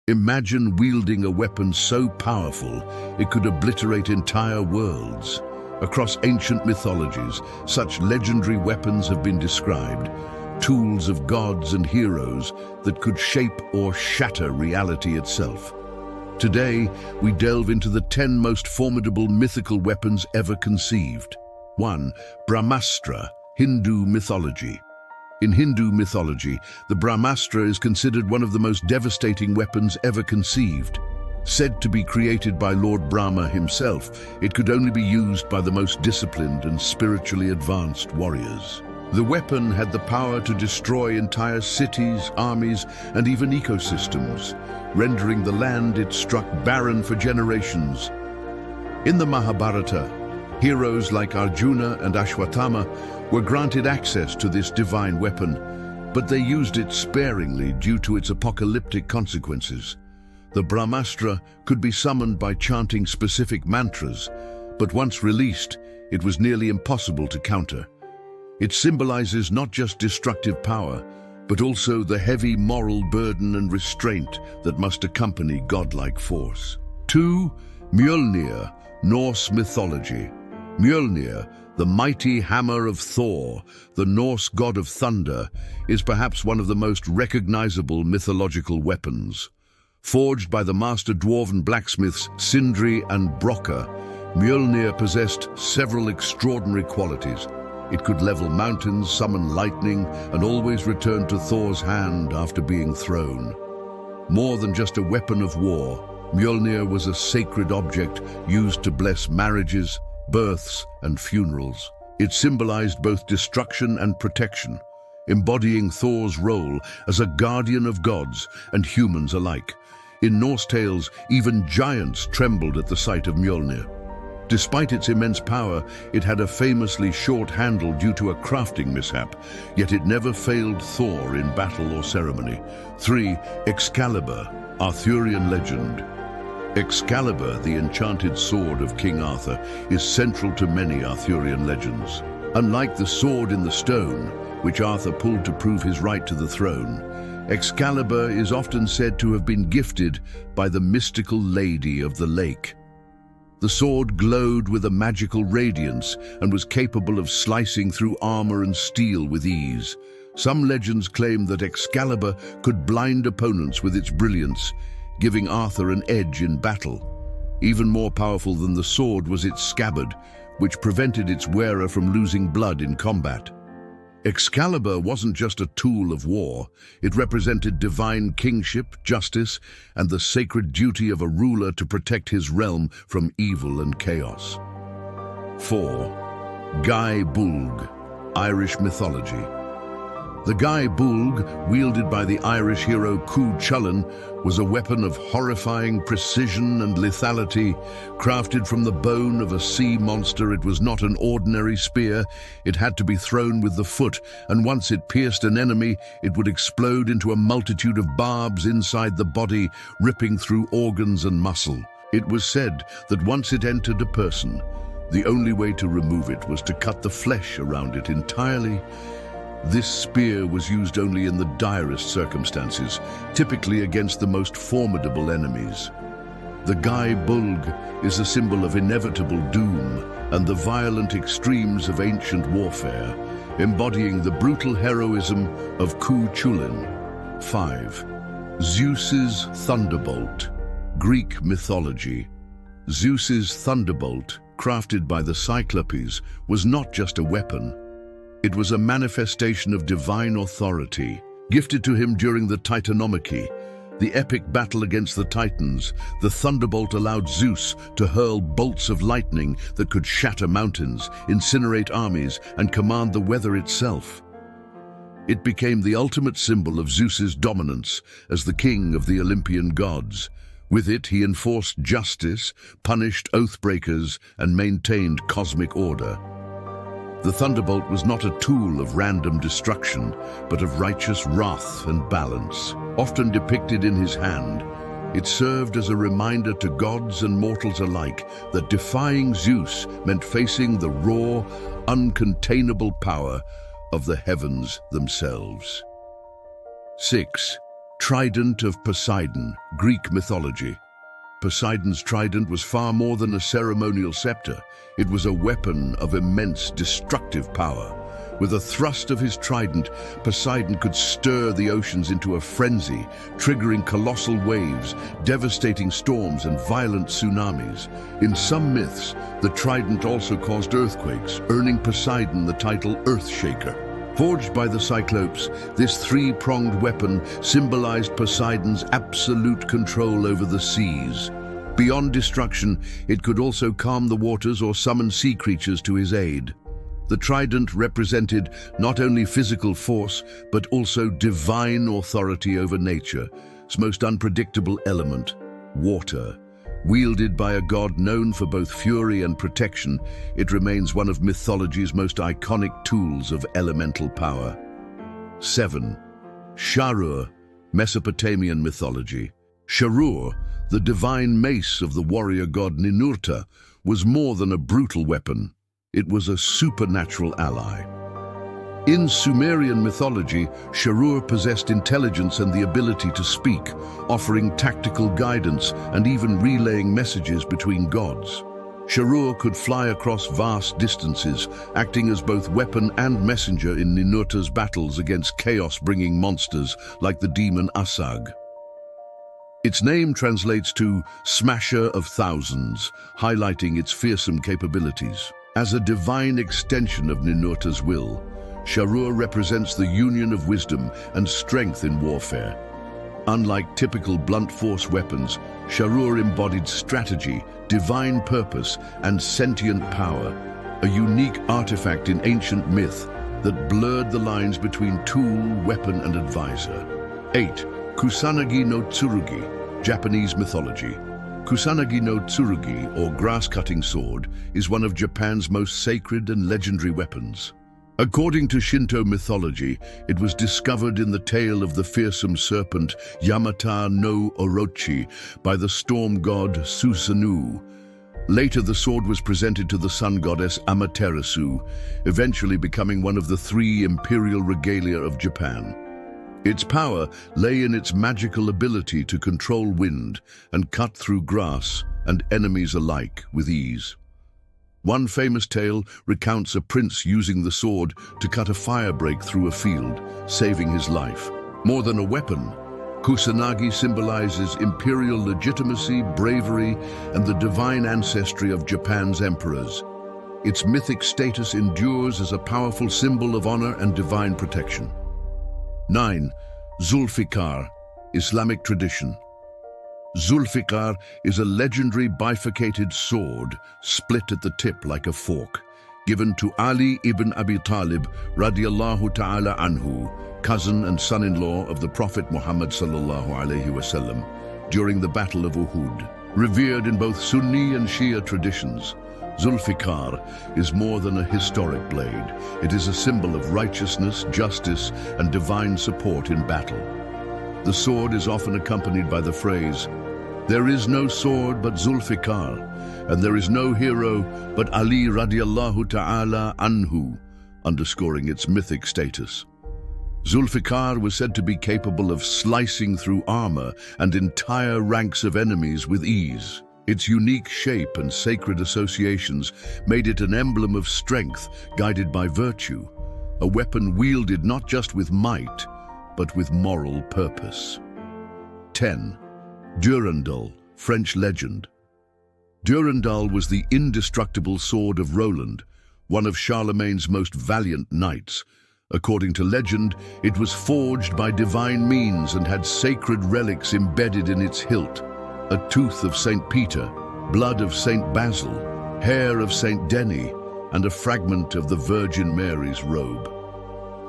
Imagine wielding a weapon so powerful it could obliterate entire worlds. Across ancient mythologies, such legendary weapons have been described, tools of gods and heroes that could shape or shatter reality itself. Today, we delve into the 10 most formidable mythical weapons ever conceived. 1. Brahmastra, Hindu mythology. In Hindu mythology, the Brahmastra is considered one of the most devastating weapons ever conceived. Said to be created by Lord Brahma himself, it could only be used by the most disciplined and spiritually advanced warriors. The weapon had the power to destroy entire cities, armies, and even ecosystems, rendering the land it struck barren for generations. In the Mahabharata, heroes like Arjuna and Ashwatthama were granted access to this divine weapon, but they used it sparingly due to its apocalyptic consequences. The Brahmastra could be summoned by chanting specific mantras, but once released, it was nearly impossible to counter. It symbolizes not just destructive power, but also the heavy moral burden and restraint that must accompany godlike force. 2. Mjölnir, Norse mythology. Mjölnir, the mighty hammer of Thor, the Norse god of thunder, is perhaps one of the most recognizable mythological weapons. Forged by the master dwarven blacksmiths Sindri and Brokkr, Mjölnir possessed several extraordinary qualities. It could level mountains, summon lightning, and always return to Thor's hand after being thrown. More than just a weapon of war, Mjölnir was a sacred object used to bless marriages, births, and funerals. It symbolized both destruction and protection, embodying Thor's role as a guardian of gods and humans alike. In Norse tales, even giants trembled at the sight of Mjölnir. Despite its immense power, it had a famously short handle due to a crafting mishap, yet it never failed Thor in battle or ceremony. 3. Excalibur, Arthurian legend. Excalibur, the enchanted sword of King Arthur, is central to many Arthurian legends. Unlike the sword in the stone, which Arthur pulled to prove his right to the throne, Excalibur is often said to have been gifted by the mystical Lady of the Lake. The sword glowed with a magical radiance and was capable of slicing through armor and steel with ease. Some legends claim that Excalibur could blind opponents with its brilliance, giving Arthur an edge in battle. Even more powerful than the sword was its scabbard, which prevented its wearer from losing blood in combat. Excalibur wasn't just a tool of war, it represented divine kingship, justice, and the sacred duty of a ruler to protect his realm from evil and chaos. 4. Gáe Bulg, Irish mythology. The Gáe Bulg, wielded by the Irish hero Cuchulainn, was a weapon of horrifying precision and lethality. Crafted from the bone of a sea monster, it was not an ordinary spear. It had to be thrown with the foot, and once it pierced an enemy, it would explode into a multitude of barbs inside the body, ripping through organs and muscle. It was said that once it entered a person, the only way to remove it was to cut the flesh around it entirely. This spear was used only in the direst circumstances, typically against the most formidable enemies. The Gáe Bulg is a symbol of inevitable doom and the violent extremes of ancient warfare, embodying the brutal heroism of Cuchulainn. 5. Zeus's Thunderbolt, Greek mythology. Zeus's Thunderbolt, crafted by the Cyclopes, was not just a weapon. It was a manifestation of divine authority, gifted to him during the Titanomachy, the epic battle against the Titans. The Thunderbolt allowed Zeus to hurl bolts of lightning that could shatter mountains, incinerate armies, and command the weather itself. It became the ultimate symbol of Zeus's dominance as the king of the Olympian gods. With it, he enforced justice, punished oath-breakers, and maintained cosmic order. The Thunderbolt was not a tool of random destruction, but of righteous wrath and balance. Often depicted in his hand, it served as a reminder to gods and mortals alike that defying Zeus meant facing the raw, uncontainable power of the heavens themselves. 6. Trident of Poseidon, Greek mythology. Poseidon's trident was far more than a ceremonial scepter. It was a weapon of immense destructive power. With a thrust of his trident, Poseidon could stir the oceans into a frenzy, triggering colossal waves, devastating storms, and violent tsunamis. In some myths, the trident also caused earthquakes, earning Poseidon the title Earthshaker. Forged by the Cyclopes, this three-pronged weapon symbolized Poseidon's absolute control over the seas. Beyond destruction, it could also calm the waters or summon sea creatures to his aid. The trident represented not only physical force, but also divine authority over nature's most unpredictable element, water. Wielded by a god known for both fury and protection, it remains one of mythology's most iconic tools of elemental power. 7. Sharur, Mesopotamian mythology. Sharur, the divine mace of the warrior god Ninurta, was more than a brutal weapon. It was a supernatural ally. In Sumerian mythology, Sharur possessed intelligence and the ability to speak, offering tactical guidance and even relaying messages between gods. Sharur could fly across vast distances, acting as both weapon and messenger in Ninurta's battles against chaos-bringing monsters like the demon Asag. Its name translates to Smasher of Thousands, highlighting its fearsome capabilities. As a divine extension of Ninurta's will, Sharur represents the union of wisdom and strength in warfare. Unlike typical blunt force weapons, Sharur embodied strategy, divine purpose, and sentient power, a unique artifact in ancient myth that blurred the lines between tool, weapon, and advisor. 8. Kusanagi-no-Tsurugi, Japanese mythology. Kusanagi-no-Tsurugi, or grass-cutting sword, is one of Japan's most sacred and legendary weapons. According to Shinto mythology, it was discovered in the tale of the fearsome serpent Yamata no Orochi by the storm god Susanoo. Later, the sword was presented to the sun goddess Amaterasu, eventually becoming one of the 3 imperial regalia of Japan. Its power lay in its magical ability to control wind and cut through grass and enemies alike with ease. One famous tale recounts a prince using the sword to cut a fire break through a field, saving his life. More than a weapon, Kusanagi symbolizes imperial legitimacy, bravery, and the divine ancestry of Japan's emperors. Its mythic status endures as a powerful symbol of honor and divine protection. 9. Zulfikar, Islamic tradition. Zulfiqar is a legendary bifurcated sword, split at the tip like a fork, given to Ali ibn Abi Talib radiallahu ta'ala anhu, cousin and son-in-law of the Prophet Muhammad sallallahu alaihi wasallam, during the Battle of Uhud. Revered in both Sunni and Shia traditions, Zulfikar is more than a historic blade. It is a symbol of righteousness, justice, and divine support in battle. The sword is often accompanied by the phrase, "There is no sword but Zulfikar, and there is no hero but Ali radiallahu ta'ala anhu," underscoring its mythic status. Zulfikar was said to be capable of slicing through armor and entire ranks of enemies with ease. Its unique shape and sacred associations made it an emblem of strength guided by virtue, a weapon wielded not just with might, but with moral purpose. 10. Durandal, French legend. Durandal was the indestructible sword of Roland, one of Charlemagne's most valiant knights. According to legend, it was forged by divine means and had sacred relics embedded in its hilt. A tooth of Saint Peter, blood of Saint Basil, hair of Saint Denis, and a fragment of the Virgin Mary's robe.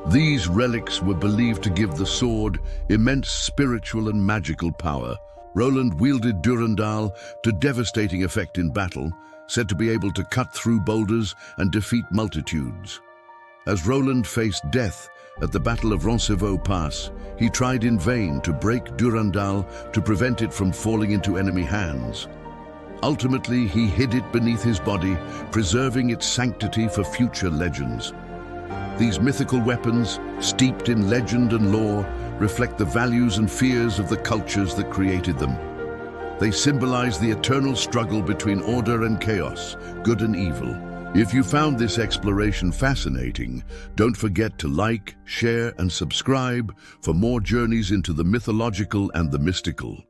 These relics were believed to give the sword immense spiritual and magical power. Roland wielded Durandal to devastating effect in battle, said to be able to cut through boulders and defeat multitudes. As Roland faced death at the Battle of Roncevaux Pass, he tried in vain to break Durandal to prevent it from falling into enemy hands. Ultimately, he hid it beneath his body, preserving its sanctity for future legends. These mythical weapons, steeped in legend and lore, reflect the values and fears of the cultures that created them. They symbolize the eternal struggle between order and chaos, good and evil. If you found this exploration fascinating, don't forget to like, share, and subscribe for more journeys into the mythological and the mystical.